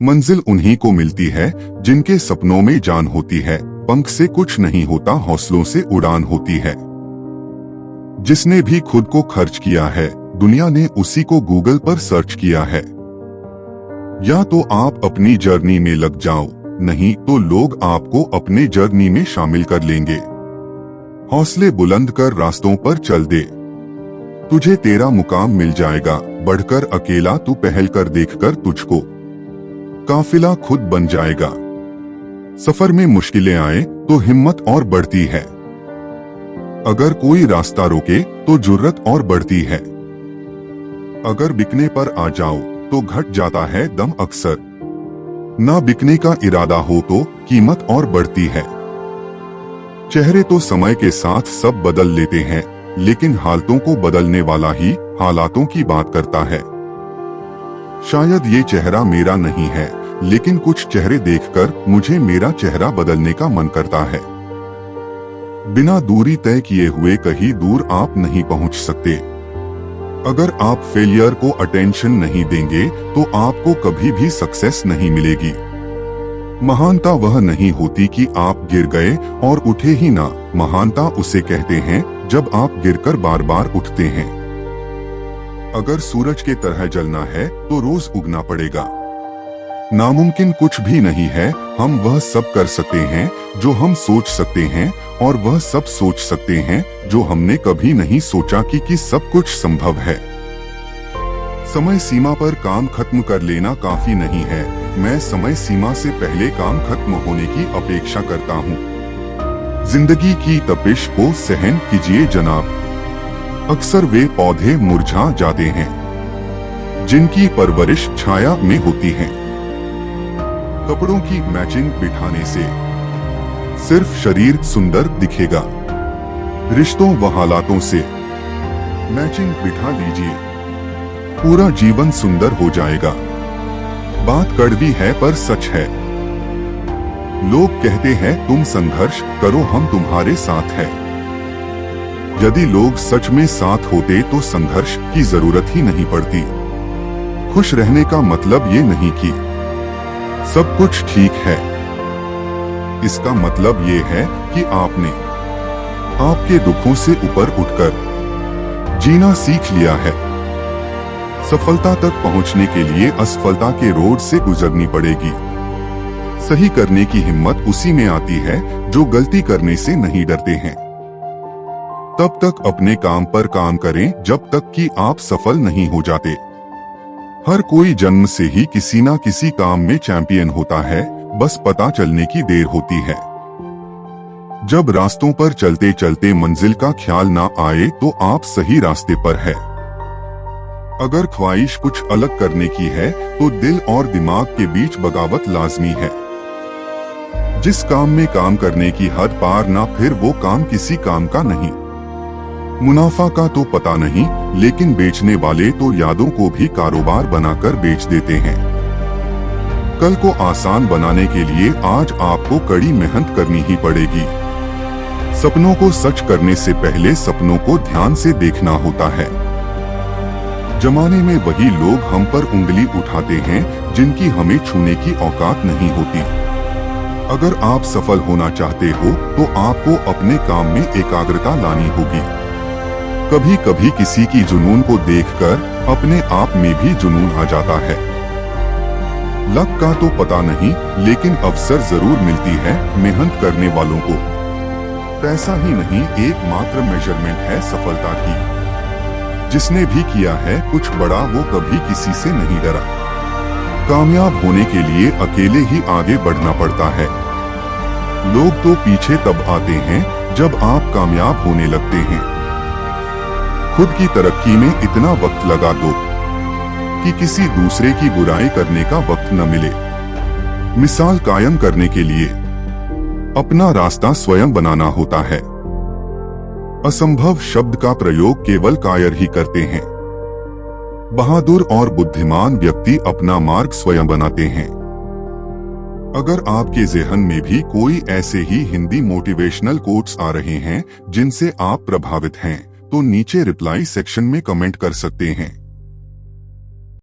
मंजिल उन्हीं को मिलती है जिनके सपनों में जान होती है। पंख से कुछ नहीं होता, हौसलों से उड़ान होती है। जिसने भी खुद को खर्च किया है, दुनिया ने उसी को गूगल पर सर्च किया है। या तो आप अपनी जर्नी में लग जाओ, नहीं तो लोग आपको अपने जर्नी में शामिल कर लेंगे। हौसले बुलंद कर रास्तों पर चल दे, तुझे तेरा मुकाम मिल जाएगा। बढ़कर अकेला तू पहल कर, देखकर तुझको काफिला खुद बन जाएगा। सफर में मुश्किलें आए तो हिम्मत और बढ़ती है। अगर कोई रास्ता रोके तो जुर्रत और बढ़ती है। अगर बिकने पर आ जाओ तो घट जाता है दम अक्सर। ना बिकने का इरादा हो तो कीमत और बढ़ती है। चेहरे तो समय के साथ सब बदल लेते हैं, लेकिन हालतों को बदलने वाला ही हालातों की बात करता है। शायद ये चेहरा मेरा नहीं है, लेकिन कुछ चेहरे देखकर मुझे मेरा चेहरा बदलने का मन करता है। बिना दूरी तय किए हुए कहीं दूर आप नहीं पहुंच सकते। अगर आप फेलियर को अटेंशन नहीं देंगे तो आपको कभी भी सक्सेस नहीं मिलेगी। महानता वह नहीं होती कि आप गिर गए और उठे ही ना, महानता उसे कहते हैं जब आप गिरकर बार बार उठते हैं। अगर सूरज के तरह जलना है तो रोज उगना पड़ेगा। नामुमकिन कुछ भी नहीं है, हम वह सब कर सकते हैं जो हम सोच सकते हैं, और वह सब सोच सकते हैं जो हमने कभी नहीं सोचा कि सब कुछ संभव है। समय सीमा पर काम खत्म कर लेना काफी नहीं है। मैं समय सीमा से पहले काम खत्म होने की अपेक्षा करता हूँ। जिंदगी की तपिश को सहन कीजिए जनाब। अक्सर वे पौधे मुरझा जाते हैं जिनकी परवरिश छाया में होती है। कपड़ों की मैचिंग बिठाने से सिर्फ शरीर सुंदर दिखेगा। रिश्तों व हालातों से मैचिंग बिठा लीजिए, पूरा जीवन सुंदर हो जाएगा। बात कड़वी है पर सच है। लोग कहते हैं तुम संघर्ष करो, हम तुम्हारे साथ हैं। यदि लोग सच में साथ होते तो संघर्ष की जरूरत ही नहीं पड़ती। खुश रहने का मतलब ये नहीं कि सब कुछ ठीक है। इसका मतलब ये है कि आपने आपके दुखों से ऊपर उठकर जीना सीख लिया है। सफलता तक पहुंचने के लिए असफलता के रोड से गुजरनी पड़ेगी। सही करने की हिम्मत उसी में आती है जो गलती करने से नहीं डरते हैं। तब तक अपने काम पर काम करें जब तक कि आप सफल नहीं हो जाते। हर कोई जन्म से ही किसी ना किसी काम में चैंपियन होता है, बस पता चलने की देर होती है। जब रास्तों पर चलते चलते मंजिल का ख्याल ना आए तो आप सही रास्ते पर है। अगर ख्वाहिश कुछ अलग करने की है तो दिल और दिमाग के बीच बगावत लाजमी है। जिस काम में काम करने की हद पार ना, फिर वो काम किसी काम का नहीं। मुनाफा का तो पता नहीं, लेकिन बेचने वाले तो यादों को भी कारोबार बनाकर बेच देते हैं। कल को आसान बनाने के लिए आज आपको कड़ी मेहनत करनी ही पड़ेगी। सपनों को सच करने से पहले सपनों को ध्यान से देखना होता है। जमाने में वही लोग हम पर उंगली उठाते हैं जिनकी हमें छूने की औकात नहीं होती। अगर आप सफल होना चाहते हो तो आपको अपने काम में एकाग्रता लानी होगी। कभी कभी किसी की जुनून को देखकर अपने आप में भी जुनून आ जाता है। लक का तो पता नहीं, लेकिन अवसर जरूर मिलती है मेहनत करने वालों को। पैसा ही नहीं एकमात्र मेजरमेंट है सफलता की। जिसने भी किया है कुछ बड़ा वो कभी किसी से नहीं डरा। कामयाब होने के लिए अकेले ही आगे बढ़ना पड़ता है। लोग तो पीछे तब आते हैं जब आप कामयाब होने लगते हैं। खुद की तरक्की में इतना वक्त लगा दो कि किसी दूसरे की बुराई करने का वक्त न मिले। मिसाल कायम करने के लिए अपना रास्ता स्वयं बनाना होता है। असंभव शब्द का प्रयोग केवल कायर ही करते हैं। बहादुर और बुद्धिमान व्यक्ति अपना मार्ग स्वयं बनाते हैं। अगर आपके ज़हन में भी कोई ऐसे ही हिंदी मोटिवेशनल कोट्स आ रहे हैं जिनसे आप प्रभावित हैं, तो नीचे रिप्लाई सेक्शन में कमेंट कर सकते हैं।